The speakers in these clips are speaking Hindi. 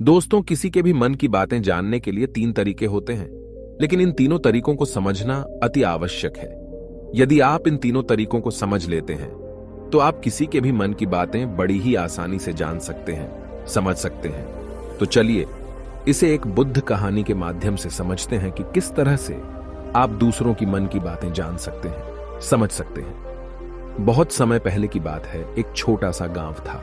दोस्तों, किसी के भी मन की बातें जानने के लिए तीन तरीके होते हैं, लेकिन इन तीनों तरीकों को समझना अति आवश्यक है। यदि आप इन तीनों तरीकों को समझ लेते हैं, तो आप किसी के भी मन की बातें बड़ी ही आसानी से जान सकते हैं, समझ सकते हैं। तो चलिए इसे एक बुद्ध कहानी के माध्यम से समझते हैं कि किस तरह से आप दूसरों की मन की बातें जान सकते हैं, समझ सकते हैं। बहुत समय पहले की बात है, एक छोटा सा गांव था।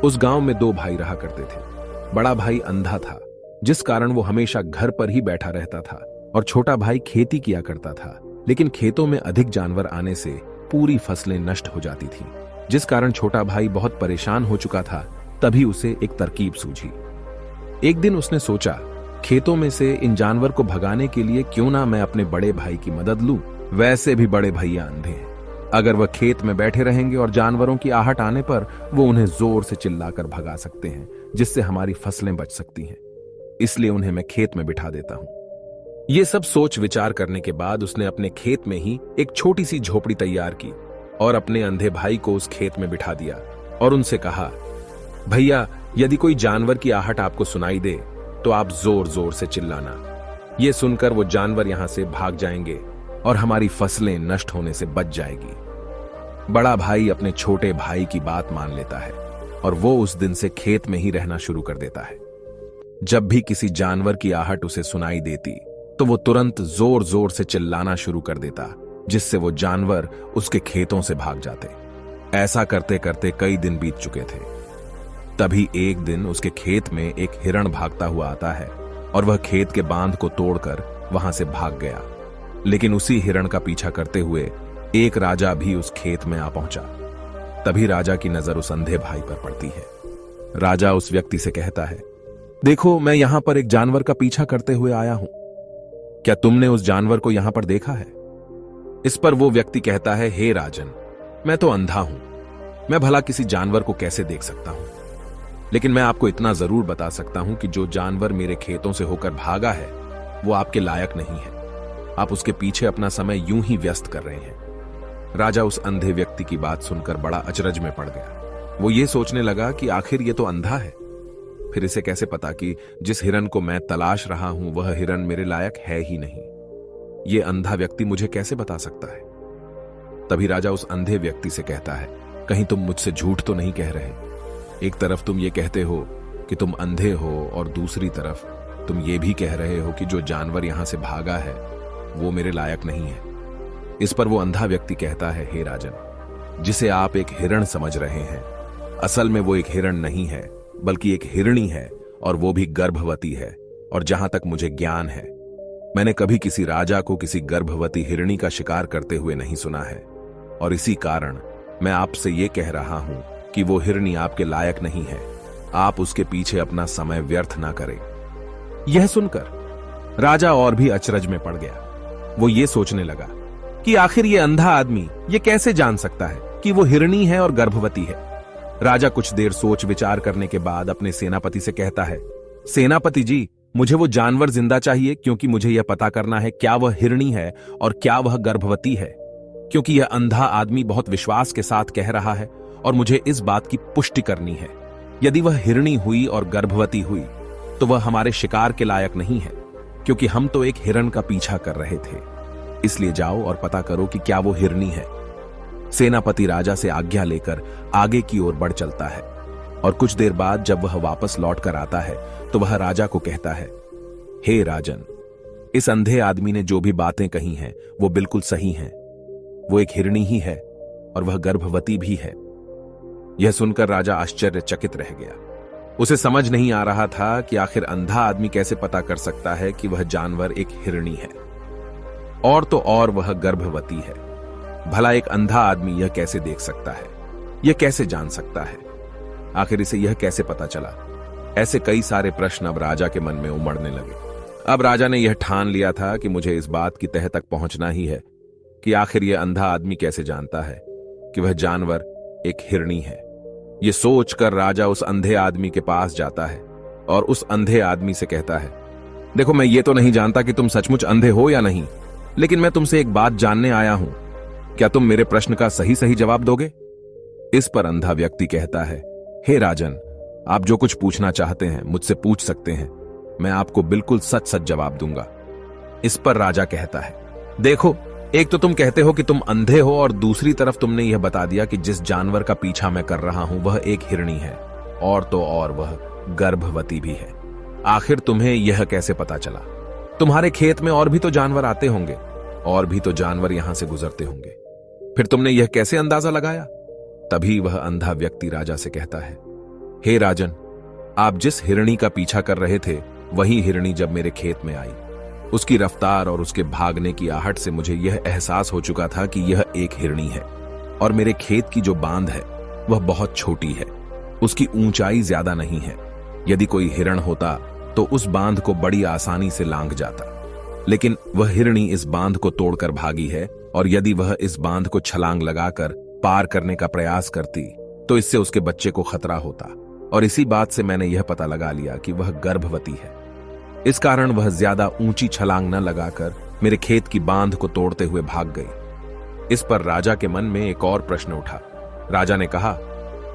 उस गांव में दो भाई रहा करते थे। बड़ा भाई अंधा था, जिस कारण वो हमेशा घर पर ही बैठा रहता था, और छोटा भाई खेती किया करता था, लेकिन खेतों में अधिक जानवर आने से पूरी फसलें नष्ट हो जाती थीं, जिस कारण छोटा भाई बहुत परेशान हो चुका था। तभी उसे एक तरकीब सूझी। एक दिन उसने सोचा, खेतों में से इन जानवर को भगाने के लिए क्यों ना मैं अपने बड़े भाई की मदद लूं। वैसे भी बड़े भैया अंधे हैं, अगर वह खेत में बैठे रहेंगे और जानवरों की आहट आने पर वो उन्हें जोर से चिल्लाकर भगा सकते हैं, जिससे हमारी फसलें बच सकती हैं। इसलिए उन्हें मैं खेत में बिठा देता हूं। ये सब सोच विचार करने के बाद उसने अपने खेत में ही एक छोटी सी झोपड़ी तैयार की और अपने अंधे भाई को उस खेत में बिठा दिया और उनसे कहा, भैया, यदि कोई जानवर की आहट आपको सुनाई दे तो आप जोर जोर से चिल्लाना। ये सुनकर वो जानवर यहां से भाग जाएंगे और हमारी फसलें नष्ट होने से बच जाएगी। बड़ा भाई अपने छोटे भाई की बात मान लेता है और वो उस दिन से खेत में ही रहना शुरू कर देता है। जब भी किसी जानवर की आहट उसे सुनाई देती तो वो तुरंत जोर जोर से चिल्लाना शुरू कर देता, जिससे वो जानवर उसके खेतों से भाग जाते। ऐसा करते करते कई दिन बीत चुके थे। तभी एक दिन उसके खेत में एक हिरण भागता हुआ आता है और वह खेत के बांध को तोड़कर वहां से भाग गया। लेकिन उसी हिरण का पीछा करते हुए एक राजा भी उस खेत में आ पहुंचा। तभी राजा की नजर उस अंधे भाई पर पड़ती है। राजा उस व्यक्ति से कहता है, देखो, मैं यहां पर एक जानवर का पीछा करते हुए आया हूं। क्या तुमने उस जानवर को यहां पर देखा है? इस पर वो व्यक्ति कहता है, हे राजन, मैं तो अंधा हूं, मैं भला किसी जानवर को कैसे देख सकता हूं। लेकिन मैं आपको इतना जरूर बता सकता हूं कि जो जानवर मेरे खेतों से होकर भागा है वो आपके लायक नहीं है। आप उसके पीछे अपना समय यूं ही व्यस्त कर रहे हैं। राजा उस अंधे व्यक्ति की बात सुनकर बड़ा अचरज में पड़ गया। वो ये सोचने लगा कि आखिर ये तो अंधा है, फिर इसे कैसे पता कि जिस हिरन को मैं तलाश रहा हूं वह हिरन मेरे लायक है ही नहीं। ये अंधा व्यक्ति मुझे कैसे बता सकता है? तभी राजा उस अंधे व्यक्ति से कहता है, कहीं तुम मुझसे झूठ तो नहीं कह रहे? एक तरफ तुम ये कहते हो कि तुम अंधे हो और दूसरी तरफ तुम ये भी कह रहे हो कि जो जानवर यहां से भागा है वो मेरे लायक नहीं है। इस पर वो अंधा व्यक्ति कहता है, हे राजन, जिसे आप एक हिरण समझ रहे हैं, असल में वो एक हिरण नहीं है, बल्कि एक हिरणी है, और वो भी गर्भवती है। और जहां तक मुझे ज्ञान है, मैंने कभी किसी राजा को किसी गर्भवती हिरणी का शिकार करते हुए नहीं सुना है, और इसी कारण मैं आपसे ये कह रहा हूं कि वो हिरणी आपके लायक नहीं है। आप उसके पीछे अपना समय व्यर्थ ना करें। यह सुनकर राजा और भी अचरज में पड़ गया। वो ये सोचने लगा कि आखिर ये अंधा आदमी ये कैसे जान सकता है कि वो हिरणी है और गर्भवती है। राजा कुछ देर सोच विचार करने के बाद अपने सेनापति से कहता है, सेनापति जी, मुझे वो जानवर जिंदा चाहिए, क्योंकि मुझे यह पता करना है क्या वह हिरणी है और क्या वह गर्भवती है। क्योंकि यह अंधा आदमी बहुत विश्वास के साथ कह रहा है और मुझे इस बात की पुष्टि करनी है। यदि वह हिरणी हुई और गर्भवती हुई तो वह हमारे शिकार के लायक नहीं है, क्योंकि हम तो एक हिरण का पीछा कर रहे थे। इसलिए जाओ और पता करो कि क्या वो हिरणी है। सेनापति राजा से आज्ञा लेकर आगे की ओर बढ़ चलता है, और कुछ देर बाद जब वह वापस लौट कर आता है तो वह राजा को कहता है, हे राजन, इस अंधे आदमी ने जो भी बातें कही हैं वो बिल्कुल सही हैं। वो एक हिरणी ही है और वह गर्भवती भी है। यह सुनकर राजा आश्चर्यचकित रह गया। उसे समझ नहीं आ रहा था कि आखिर अंधा आदमी कैसे पता कर सकता है कि वह जानवर एक हिरणी है, और तो और वह गर्भवती है। भला एक अंधा आदमी यह कैसे देख सकता है? यह कैसे जान सकता है? आखिर इसे यह कैसे पता चला? ऐसे कई सारे प्रश्न अब राजा के मन में उमड़ने लगे। अब राजा ने यह ठान लिया था कि मुझे इस बात की तह तक पहुंचना ही है कि आखिर यह अंधा आदमी कैसे जानता है कि वह जानवर एक हिरणी है। यह सोचकर राजा उस अंधे आदमी के पास जाता है और उस अंधे आदमी से कहता है, देखो, मैं ये तो नहीं जानता कि तुम सचमुच अंधे हो या नहीं, लेकिन मैं तुमसे एक बात जानने आया हूं। क्या तुम मेरे प्रश्न का सही सही जवाब दोगे? इस पर अंधा व्यक्ति कहता है, हे राजन, आप जो कुछ पूछना चाहते हैं मुझसे पूछ सकते हैं, मैं आपको बिल्कुल सच सच जवाब दूंगा। इस पर राजा कहता है, देखो, एक तो तुम कहते हो कि तुम अंधे हो और दूसरी तरफ तुमने यह बता दिया कि जिस जानवर का पीछा मैं कर रहा हूं वह एक हिरणी है, और तो और वह गर्भवती भी है। आखिर तुम्हें यह कैसे पता चला? तुम्हारे खेत में और भी तो जानवर आते होंगे, और भी तो जानवर यहां से गुजरते होंगे, फिर तुमने यह कैसे अंदाजा लगाया? तभी वह अंधा व्यक्ति राजा से कहता है, हे राजन, आप जिस हिरणी का पीछा कर रहे थे वही हिरणी जब मेरे खेत में आई, उसकी रफ्तार और उसके भागने की आहट से मुझे यह एहसास हो चुका था कि यह एक हिरणी है, और मेरे खेत की जो बांध है वह बहुत छोटी है, उसकी ऊंचाई ज्यादा नहीं है। यदि कोई हिरण होता तो उस बांध को बड़ी आसानी से लांघ जाता, लेकिन वह हिरणी इस बांध को तोड़कर भागी है, और यदि वह इस बांध को छलांग लगाकर पार करने का प्रयास करती तो इससे उसके बच्चे को खतरा होता, और इसी बात से मैंने यह पता लगा लिया कि वह गर्भवती है। इस कारण वह ज्यादा ऊंची छलांग न लगाकर मेरे खेत की बांध को तोड़ते हुए भाग गई। इस पर राजा के मन में एक और प्रश्न उठा। राजा ने कहा,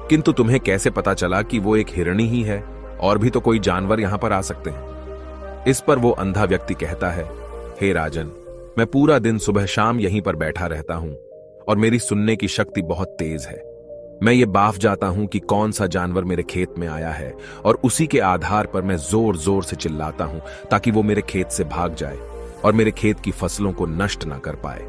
किंतु तुम्हें कैसे पता चला कि वो एक हिरणी ही है, और भी तो कोई जानवर यहां पर आ सकते हैं? इस पर वो अंधा व्यक्ति कहता है, हे राजन, मैं पूरा दिन सुबह शाम यहीं पर बैठा रहता हूं, और मेरी सुनने की शक्ति बहुत तेज है। मैं ये बाफ जाता हूं कि कौन सा जानवर मेरे खेत में आया है, और उसी के आधार पर मैं जोर जोर से चिल्लाता हूं ताकि वो मेरे खेत से भाग जाए और मेरे खेत की फसलों को नष्ट ना कर पाए।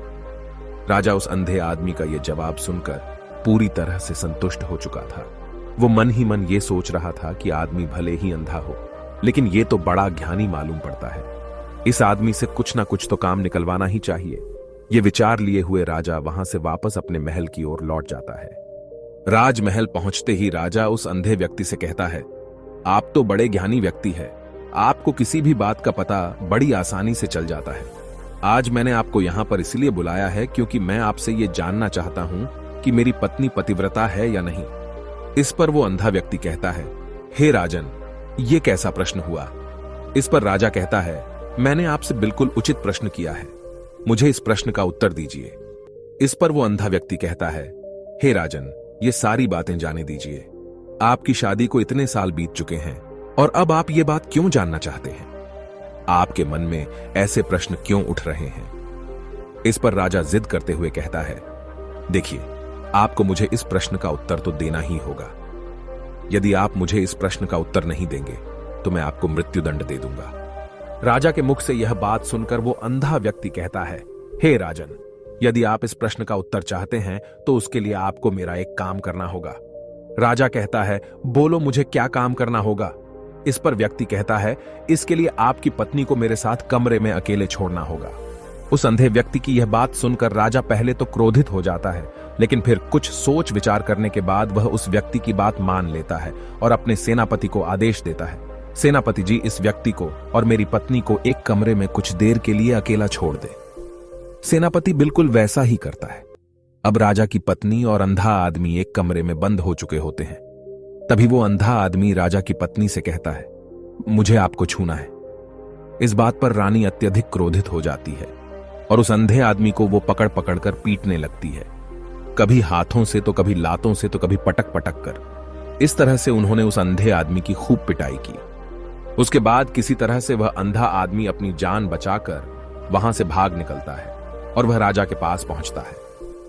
राजा उस अंधे आदमी का यह जवाब सुनकर पूरी तरह से संतुष्ट हो चुका था। वो मन ही मन ये सोच रहा था कि आदमी भले ही अंधा हो, लेकिन ये तो बड़ा ज्ञानी मालूम पड़ता है। इस आदमी से कुछ ना कुछ तो काम निकलवाना ही चाहिए। ये विचार लिए हुए राजा वहां से वापस अपने महल की ओर लौट जाता है। राजमहल पहुंचते ही राजा उस अंधे व्यक्ति से कहता है, आप तो बड़े ज्ञानी व्यक्ति हैं, आपको किसी भी बात का पता बड़ी आसानी से चल जाता है। आज मैंने आपको यहां पर इसलिए बुलाया है क्योंकि मैं आपसे ये जानना चाहता हूं कि मेरी पत्नी पतिव्रता है या नहीं। इस पर वो अंधा व्यक्ति कहता है, हे राजन, ये कैसा प्रश्न हुआ? इस पर राजा कहता है, मैंने आपसे बिल्कुल उचित प्रश्न किया है, मुझे इस प्रश्न का उत्तर दीजिए। इस पर वो अंधा व्यक्ति कहता है, हे राजन, ये सारी बातें जाने दीजिए। आपकी शादी को इतने साल बीत चुके हैं, और अब आप ये बात क्यों जानना चाहते हैं? आपके मन में ऐसे प्रश्न क्यों उठ रहे हैं? इस पर राजा जिद करते हुए कहता है, देखिए, आपको मुझे इस प्रश्न का उत्तर तो देना ही होगा। यदि आप मुझे इस प्रश्न का उत्तर नहीं देंगे तो मैं आपको मृत्युदंड दे दूंगा। राजा के मुख से यह बात सुनकर वो अंधा व्यक्ति कहता है, हे राजन, यदि आप इस प्रश्न का उत्तर चाहते हैं तो उसके लिए आपको मेरा एक काम करना होगा। राजा कहता है, बोलो, मुझे क्या काम करना होगा? इस पर व्यक्ति कहता है, इसके लिए आपकी पत्नी को मेरे साथ कमरे में अकेले छोड़ना होगा। उस अंधे व्यक्ति की यह बात सुनकर राजा पहले तो क्रोधित हो जाता है, लेकिन फिर कुछ सोच विचार करने के बाद वह उस व्यक्ति की बात मान लेता है और अपने सेनापति को आदेश देता है, सेनापति जी, इस व्यक्ति को और मेरी पत्नी को एक कमरे में कुछ देर के लिए अकेला छोड़ दे। सेनापति बिल्कुल वैसा ही करता है। अब राजा की पत्नी और अंधा आदमी एक कमरे में बंद हो चुके होते हैं। तभी वो अंधा आदमी राजा की पत्नी से कहता है, मुझे आपको छूना है। इस बात पर रानी अत्यधिक क्रोधित हो जाती है और उस अंधे आदमी को वो पकड़ पकड़ कर पीटने लगती है, कभी हाथों से तो कभी लातों से तो कभी पटक पटक कर। इस तरह से उन्होंने उस अंधे आदमी की खूब पिटाई की। उसके बाद किसी तरह से वह अंधा आदमी अपनी जान बचाकर वहां से भाग निकलता है और वह राजा के पास पहुंचता है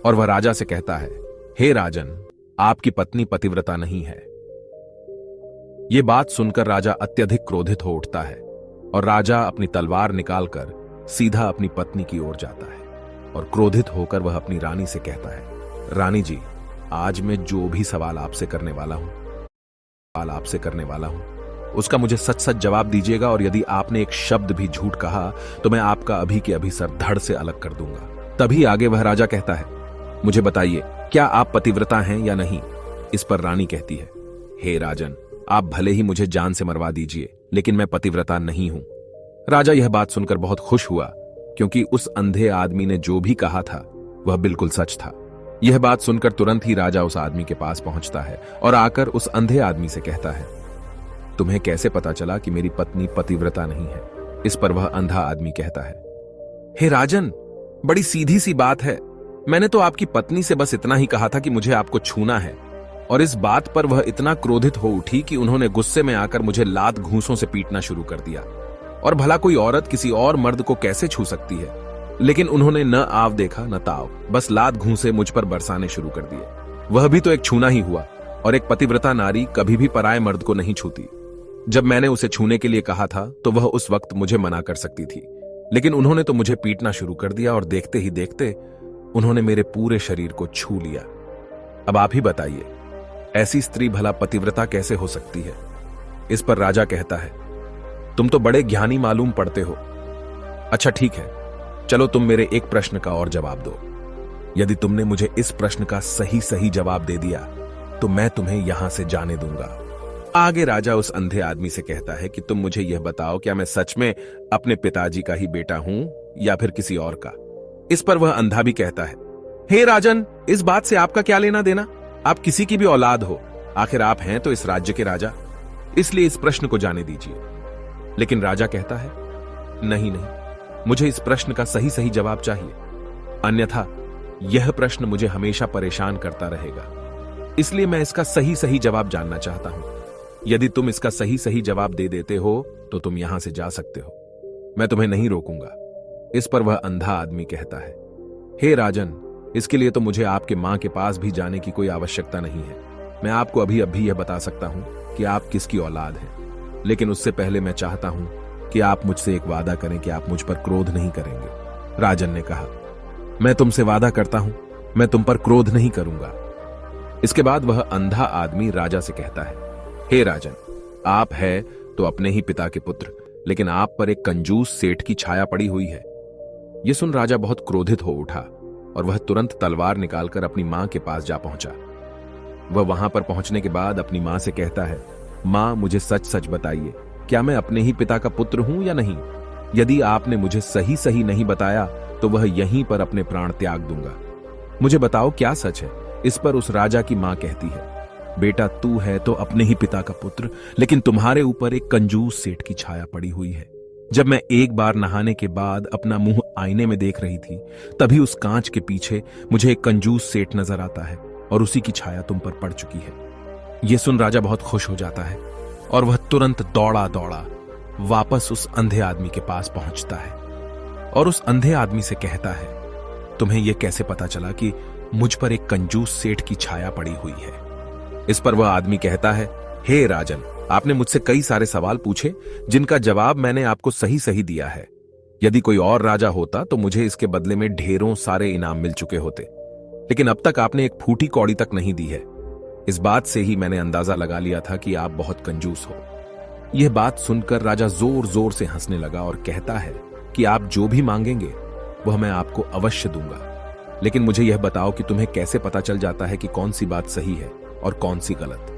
और वह राजा से कहता है, हे राजन, आपकी पत्नी पतिव्रता नहीं है। यह बात सुनकर राजा अत्यधिक क्रोधित हो उठता है और राजा अपनी तलवार निकालकर सीधा अपनी पत्नी की ओर जाता है और क्रोधित होकर वह अपनी रानी से कहता है, रानी जी, आज मैं जो भी सवाल आपसे करने वाला हूं उसका मुझे सच सच जवाब दीजिएगा, और यदि आपने एक शब्द भी झूठ कहा तो मैं आपका अभी के अभी सर धड़ से अलग कर दूंगा। तभी आगे वह राजा कहता है, मुझे बताइए, क्या आप पतिव्रता हैं या नहीं? इस पर रानी कहती है, हे राजन, आप भले ही मुझे जान से मरवा दीजिए, लेकिन मैं पतिव्रता नहीं हूं। राजा यह बात सुनकर बहुत खुश हुआ, क्योंकि उस अंधे आदमी ने जो भी कहा था वह बिल्कुल सच था। यह बात सुनकर तुरंत ही राजा उस आदमी के पास पहुंचता है और आकर उस अंधे आदमी से कहता है, तुम्हें कैसे पता चला कि मेरी पत्नी पतिव्रता नहीं है? इस पर वह अंधा आदमी कहता है, हे राजन, बड़ी सीधी सी बात है। मैंने तो आपकी पत्नी से बस इतना ही कहा था कि मुझे आपको छूना है, और इस बात पर वह इतना क्रोधित हो उठी कि उन्होंने गुस्से में आकर मुझे लात घूंसों से पीटना शुरू कर दिया। और भला कोई औरत किसी और मर्द को कैसे छू सकती है, लेकिन उन्होंने न आव देखा न ताव, बस लात घूंसे मुझ पर बरसाने शुरू कर दिए। वह भी तो एक छूना ही हुआ, और एक पतिव्रता नारी कभी भी पराये मर्द को नहीं छूती। जब मैंने उसे छूने के लिए कहा था तो वह उस वक्त मुझे मना कर सकती थी, लेकिन उन्होंने तो मुझे पीटना शुरू कर दिया और देखते ही देखते उन्होंने मेरे पूरे शरीर को छू लिया। अब आप ही बताइए, ऐसी स्त्री भला पतिव्रता कैसे हो सकती है? इस पर राजा कहता है, तुम तो बड़े ज्ञानी मालूम पड़ते हो। अच्छा ठीक है, चलो तुम मेरे एक प्रश्न का और जवाब दो। यदि तुमने मुझे इस प्रश्न का सही सही जवाब दे दिया तो मैं तुम्हें यहां से जाने दूंगा। आगे राजा उस अंधे आदमी से कहता है कि तुम मुझे यह बताओ, क्या मैं सच में अपने पिताजी का ही बेटा हूं या फिर किसी और का? इस पर वह अंधा भी कहता है, हे राजन, इस बात से आपका क्या लेना देना? आप किसी की भी औलाद हो, आखिर आप हैं तो इस राज्य के राजा, इसलिए इस प्रश्न को जाने दीजिए। लेकिन राजा कहता है, नहीं नहीं, मुझे इस प्रश्न का सही सही जवाब चाहिए, अन्यथा यह प्रश्न मुझे हमेशा परेशान करता रहेगा। इसलिए मैं इसका सही सही जवाब जानना चाहता हूं। यदि तुम इसका सही सही जवाब दे देते हो तो तुम यहां से जा सकते हो, मैं तुम्हें नहीं रोकूंगा। इस पर वह अंधा आदमी कहता है, हे राजन, इसके लिए तो मुझे आपके मां के पास भी जाने की कोई आवश्यकता नहीं है। मैं आपको अभी अभी यह बता सकता हूं कि आप किसकी औलाद हैं, लेकिन उससे पहले मैं चाहता हूं कि आप मुझसे एक वादा करें कि आप मुझ पर क्रोध नहीं करेंगे। राजन ने कहा, मैं तुमसे वादा करता हूं, मैं तुम पर क्रोध नहीं करूंगा। इसके बाद वह अंधा आदमी राजा से कहता है, हे राजन, आप है तो अपने ही पिता के पुत्र, लेकिन आप पर एक कंजूस सेठ की छाया पड़ी हुई है। यह सुन राजा बहुत क्रोधित हो उठा और वह तुरंत तलवार निकालकर अपनी मां के पास जा पहुंचा। वह वहां पर पहुंचने के बाद अपनी मां से कहता है, मां, मुझे सच सच बताइए, क्या मैं अपने ही पिता का पुत्र हूं या नहीं? यदि आपने मुझे सही सही नहीं बताया तो वह यहीं पर अपने प्राण त्याग दूंगा। मुझे बताओ क्या सच है? इस पर उस राजा की मां कहती है, बेटा, तू है तो अपने ही पिता का पुत्र, लेकिन तुम्हारे ऊपर एक कंजूस सेठ की छाया पड़ी हुई है। जब मैं एक बार नहाने के बाद अपना मुंह आईने में देख रही थी, तभी उस कांच के पीछे मुझे एक कंजूस सेठ नजर आता है और उसी की छाया तुम पर पड़ चुकी है। यह सुन राजा बहुत खुश हो जाता है और वह तुरंत दौड़ा दौड़ा वापस उस अंधे आदमी के पास पहुंचता है और उस अंधे आदमी से कहता है, तुम्हें यह कैसे पता चला कि मुझ पर एक कंजूस सेठ की छाया पड़ी हुई है? इस पर वह आदमी कहता है, हे राजन, आपने मुझसे कई सारे सवाल पूछे जिनका जवाब मैंने आपको सही सही दिया है। यदि कोई और राजा होता तो मुझे इसके बदले में ढेरों सारे इनाम मिल चुके होते, लेकिन अब तक आपने एक फूटी कौड़ी तक नहीं दी है। इस बात से ही मैंने अंदाजा लगा लिया था कि आप बहुत कंजूस हो। यह बात सुनकर राजा जोर जोर से हंसने लगा और कहता है कि आप जो भी मांगेंगे वह मैं आपको अवश्य दूंगा, लेकिन मुझे यह बताओ कि तुम्हें कैसे पता चल जाता है कि कौन सी बात सही है और कौन सी गलत?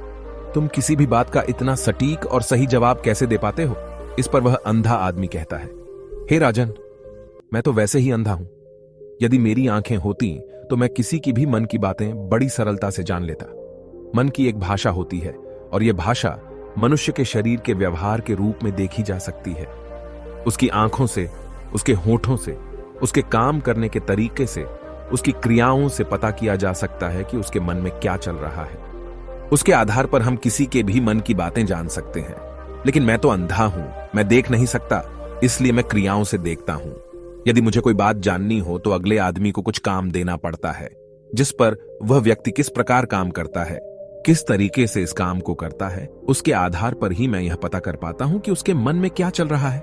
तुम किसी भी बात का इतना सटीक और सही जवाब कैसे दे पाते हो? इस पर वह अंधा आदमी कहता है, हे राजन, मैं तो वैसे ही अंधा हूं। यदि मेरी आंखें होती तो मैं किसी की भी मन की बातें बड़ी सरलता से जान लेता। मन की एक भाषा होती है और यह भाषा मनुष्य के शरीर के व्यवहार के रूप में देखी जा सकती है। उसकी आंखों से, उसके होठों से, उसके काम करने के तरीके से, उसकी क्रियाओं से पता किया जा सकता है कि उसके मन में क्या चल रहा है। उसके आधार पर हम किसी के भी मन की बातें जान सकते हैं। लेकिन मैं तो अंधा हूं, मैं देख नहीं सकता, इसलिए मैं क्रियाओं से देखता हूं। यदि मुझे कोई बात जाननी हो तो अगले आदमी को कुछ काम देना पड़ता है, जिस पर वह व्यक्ति किस प्रकार काम करता है, किस तरीके से इस काम को करता है, उसके आधार पर ही मैं यह पता कर पाता हूं कि उसके मन में क्या चल रहा है।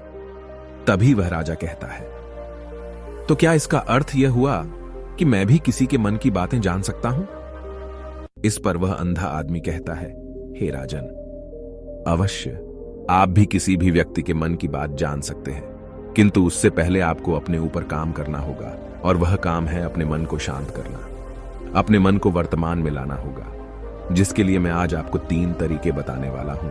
तभी वह राजा कहता है, तो क्या इसका अर्थ यह हुआ कि मैं भी किसी के मन की बातें जान सकता हूं? इस पर वह अंधा आदमी कहता है, हे राजन, अवश्य आप भी किसी भी व्यक्ति के मन की बात जान सकते हैं, किंतु उससे पहले आपको अपने ऊपर काम करना होगा, और वह काम है अपने मन को शांत करना, अपने मन को वर्तमान में लाना होगा, जिसके लिए मैं आज आपको 3 तरीके बताने वाला हूं।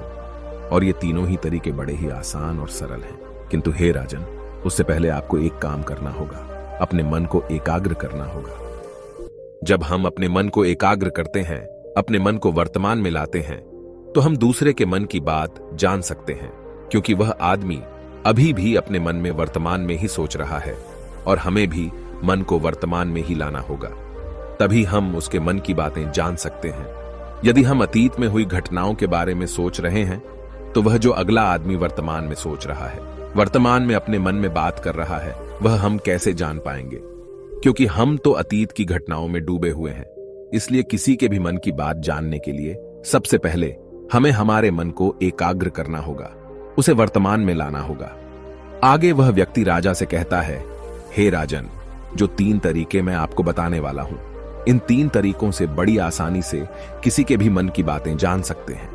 और ये तीनों ही तरीके बड़े ही आसान और सरल हैं। किंतु हे राजन, उससे पहले आपको एक काम करना होगा, अपने मन को एकाग्र करना होगा। जब हम अपने मन को एकाग्र करते हैं, अपने मन को वर्तमान में लाते हैं, तो हम दूसरे के मन की बात जान सकते हैं, क्योंकि वह आदमी अभी भी अपने मन में वर्तमान में ही सोच रहा है, और हमें भी मन को वर्तमान में ही लाना होगा। तभी हम उसके मन की बातें जान सकते हैं। यदि हम अतीत में हुई घटनाओं के बारे में सोच रहे हैं तो वह जो अगला आदमी वर्तमान में सोच रहा है, वर्तमान में अपने मन में बात कर रहा है, वह हम कैसे जान पाएंगे? क्योंकि हम तो अतीत की घटनाओं में डूबे हुए हैं। इसलिए किसी के भी मन की बात जानने के लिए सबसे पहले हमें हमारे मन को एकाग्र करना होगा, उसे वर्तमान में लाना होगा। आगे वह व्यक्ति राजा से कहता है, हे राजन, जो 3 तरीके मैं आपको बताने वाला हूं, इन 3 तरीकों से बड़ी आसानी से किसी के भी मन की बातें जान सकते हैं।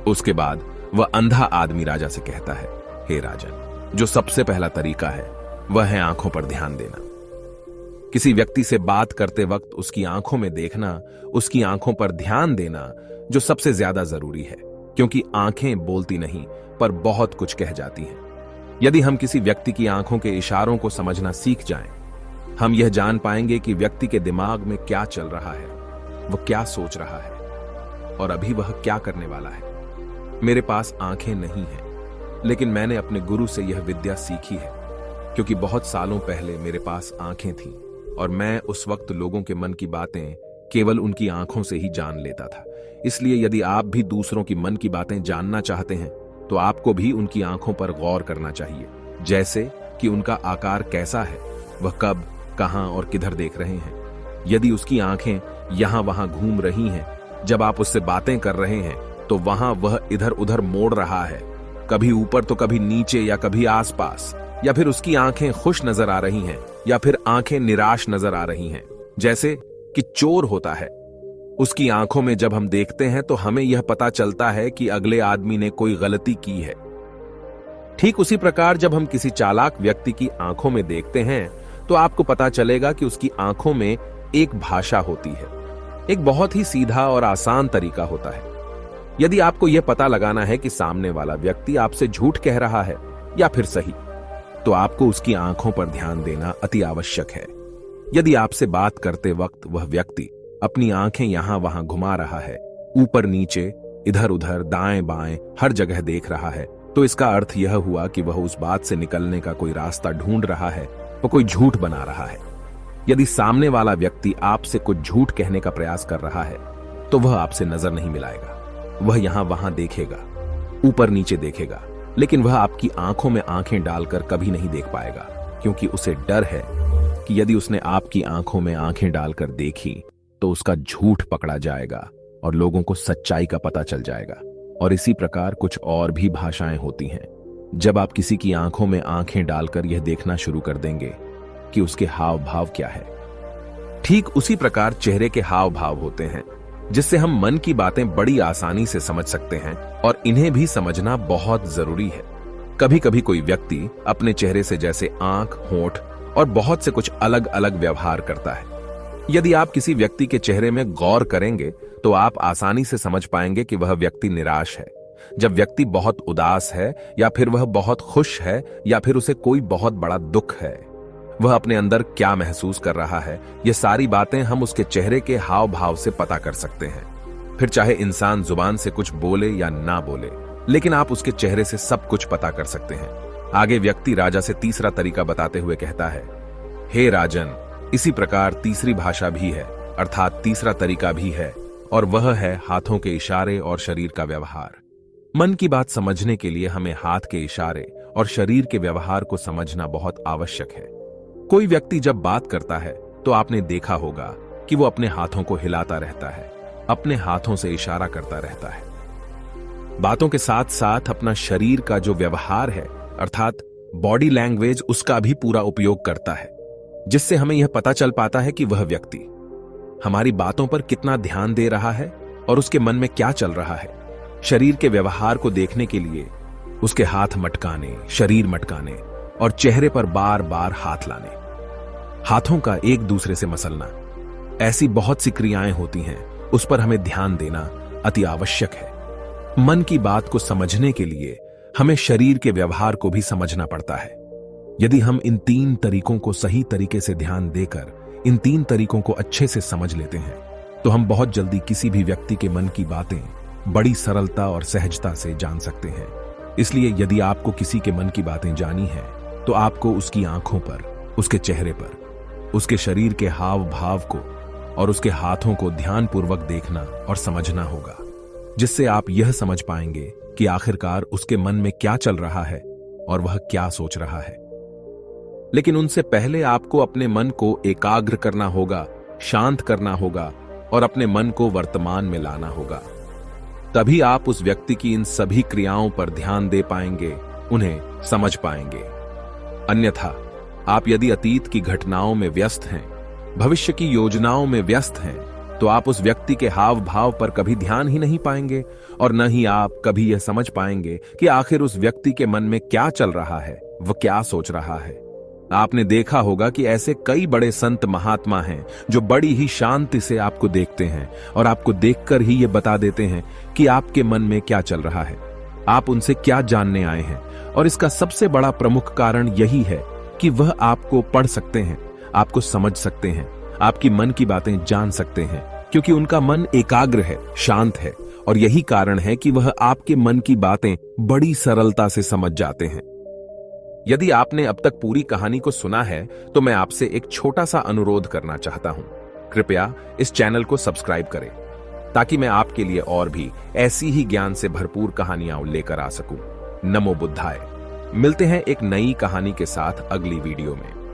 उसके बाद वह अंधा आदमी राजा से कहता है, हे राजन, जो सबसे पहला तरीका है वह है आंखों पर ध्यान देना। किसी व्यक्ति से बात करते वक्त उसकी आंखों में देखना, उसकी आंखों पर ध्यान देना जो सबसे ज्यादा जरूरी है, क्योंकि आंखें बोलती नहीं पर बहुत कुछ कह जाती हैं। यदि हम किसी व्यक्ति की आंखों के इशारों को समझना सीख जाएं, हम यह जान पाएंगे कि व्यक्ति के दिमाग में क्या चल रहा है, वह क्या सोच रहा है और अभी वह क्या करने वाला है। मेरे पास आंखें नहीं हैं, लेकिन मैंने अपने गुरु से यह विद्या सीखी है, क्योंकि बहुत सालों पहले मेरे पास आंखें थीं और मैं उस वक्त लोगों के मन की बातें केवल उनकी आंखों से ही जान लेता था। इसलिए यदि आप भी दूसरों की मन की बातें जानना चाहते हैं तो आपको भी उनकी आंखों पर गौर करना चाहिए, जैसे कि उनका आकार कैसा है, वह कब, कहां और किधर देख रहे हैं। यदि उसकी आंखें यहां वहां घूम रही हैं, जब आप उससे बातें कर रहे हैं तो वहां वह इधर उधर मोड़ रहा है, कभी ऊपर तो कभी नीचे या कभी आसपास, या फिर उसकी आंखें खुश नजर आ रही हैं या फिर आंखें निराश नजर आ रही हैं, जैसे कि चोर होता है। उसकी आंखों में जब हम देखते हैं तो हमें यह पता चलता है कि अगले आदमी ने कोई गलती की है। ठीक उसी प्रकार जब हम किसी चालाक व्यक्ति की आंखों में देखते हैं तो आपको पता चलेगा कि उसकी आंखों में एक भाषा होती है। एक बहुत ही सीधा और आसान तरीका होता है। यदि आपको यह पता लगाना है कि सामने वाला व्यक्ति आपसे झूठ कह रहा है या फिर सही, तो आपको उसकी आंखों पर ध्यान देना अति आवश्यक है। यदि आपसे बात करते वक्त वह व्यक्ति अपनी आंखें यहां वहां घुमा रहा है, ऊपर नीचे, इधर उधर, दाएं बाएं, हर जगह देख रहा है, तो इसका अर्थ यह हुआ कि वह उस बात से निकलने का कोई रास्ता ढूंढ रहा है, वह कोई झूठ बना रहा है। यदि सामने वाला व्यक्ति आपसे कुछ झूठ कहने का प्रयास कर रहा है तो वह आपसे नजर नहीं मिलाएगा। वह यहां वहां देखेगा, ऊपर नीचे देखेगा, लेकिन वह आपकी आंखों में आंखें डालकर कभी नहीं देख पाएगा, क्योंकि उसे डर है कि यदि उसने आपकी आंखों में आंखें डालकर देखी तो उसका झूठ पकड़ा जाएगा और लोगों को सच्चाई का पता चल जाएगा। और इसी प्रकार कुछ और भी भाषाएं होती हैं। जब आप किसी की आंखों में आंखें डालकर यह देखना शुरू कर देंगे कि उसके हाव भाव क्या है, ठीक उसी प्रकार चेहरे के हाव भाव होते हैं, जिससे हम मन की बातें बड़ी आसानी से समझ सकते हैं और इन्हें भी समझना बहुत जरूरी है। कभी कभी कोई व्यक्ति अपने चेहरे से जैसे आंख, होंठ और बहुत से कुछ अलग अलग व्यवहार करता है। यदि आप किसी व्यक्ति के चेहरे में गौर करेंगे तो आप आसानी से समझ पाएंगे कि वह व्यक्ति निराश है, जब व्यक्ति बहुत उदास है, या फिर वह बहुत खुश है, या फिर उसे कोई बहुत बड़ा दुख है। वह अपने अंदर क्या महसूस कर रहा है, ये सारी बातें हम उसके चेहरे के हाव भाव से पता कर सकते हैं। फिर चाहे इंसान जुबान से कुछ बोले या ना बोले, लेकिन आप उसके चेहरे से सब कुछ पता कर सकते हैं। आगे व्यक्ति राजा से तीसरा तरीका बताते हुए कहता है, हे राजन, इसी प्रकार तीसरी भाषा भी है, अर्थात तीसरा तरीका भी है, और वह है हाथों के इशारे और शरीर का व्यवहार। मन की बात समझने के लिए हमें हाथ के इशारे और शरीर के व्यवहार को समझना बहुत आवश्यक है। कोई व्यक्ति जब बात करता है तो आपने देखा होगा कि वो अपने हाथों को हिलाता रहता है, अपने हाथों से इशारा करता रहता है। बातों के साथ साथ अपना शरीर का जो व्यवहार है, अर्थात बॉडी लैंग्वेज, उसका भी पूरा उपयोग करता है, जिससे हमें यह पता चल पाता है कि वह व्यक्ति हमारी बातों पर कितना ध्यान दे रहा है और उसके मन में क्या चल रहा है। शरीर के व्यवहार को देखने के लिए उसके हाथ मटकाने, शरीर मटकाने और चेहरे पर बार बार हाथ लाने, हाथों का एक दूसरे से मसलना, ऐसी बहुत सी क्रियाएं होती हैं, उस पर हमें ध्यान देना अति आवश्यक है। मन की बात को समझने के लिए हमें शरीर के व्यवहार को भी समझना पड़ता है। यदि हम इन 3 तरीकों को सही तरीके से ध्यान देकर इन 3 तरीकों को अच्छे से समझ लेते हैं तो हम बहुत जल्दी किसी भी व्यक्ति के मन की बातें बड़ी सरलता और सहजता से जान सकते हैं। इसलिए यदि आपको किसी के मन की बातें जानी है तो आपको उसकी आंखों पर, उसके चेहरे पर, उसके शरीर के हाव भाव को और उसके हाथों को ध्यानपूर्वक देखना और समझना होगा, जिससे आप यह समझ पाएंगे कि आखिरकार उसके मन में क्या चल रहा है और वह क्या सोच रहा है। लेकिन उनसे पहले आपको अपने मन को एकाग्र करना होगा, शांत करना होगा और अपने मन को वर्तमान में लाना होगा। तभी आप उस व्यक्ति की इन सभी क्रियाओं पर ध्यान दे पाएंगे, उन्हें समझ पाएंगे। अन्यथा आप यदि अतीत की घटनाओं में व्यस्त हैं, भविष्य की योजनाओं में व्यस्त हैं, तो आप उस व्यक्ति के हाव भाव पर कभी ध्यान ही नहीं पाएंगे और न ही आप कभी यह समझ पाएंगे कि आखिर उस व्यक्ति के मन में क्या चल रहा है, वह क्या सोच रहा है। आपने देखा होगा कि ऐसे कई बड़े संत महात्मा हैं जो बड़ी ही शांति से आपको देखते हैं और आपको देखकर ही ये बता देते हैं कि आपके मन में क्या चल रहा है, आप उनसे क्या जानने आए हैं। और इसका सबसे बड़ा प्रमुख कारण यही है कि वह आपको पढ़ सकते हैं, आपको समझ सकते हैं, आपकी मन की बातें जान सकते हैं, क्योंकि उनका मन एकाग्र है, शांत है। और यही कारण है कि वह आपके मन की बातें बड़ी सरलता से समझ जाते हैं। यदि आपने अब तक पूरी कहानी को सुना है तो मैं आपसे एक छोटा सा अनुरोध करना चाहता हूं। कृपया इस चैनल को सब्सक्राइब करें ताकि मैं आपके लिए और भी ऐसी ही ज्ञान से भरपूर कहानियां लेकर आ सकूं। नमो बुद्धाय। मिलते हैं एक नई कहानी के साथ अगली वीडियो में।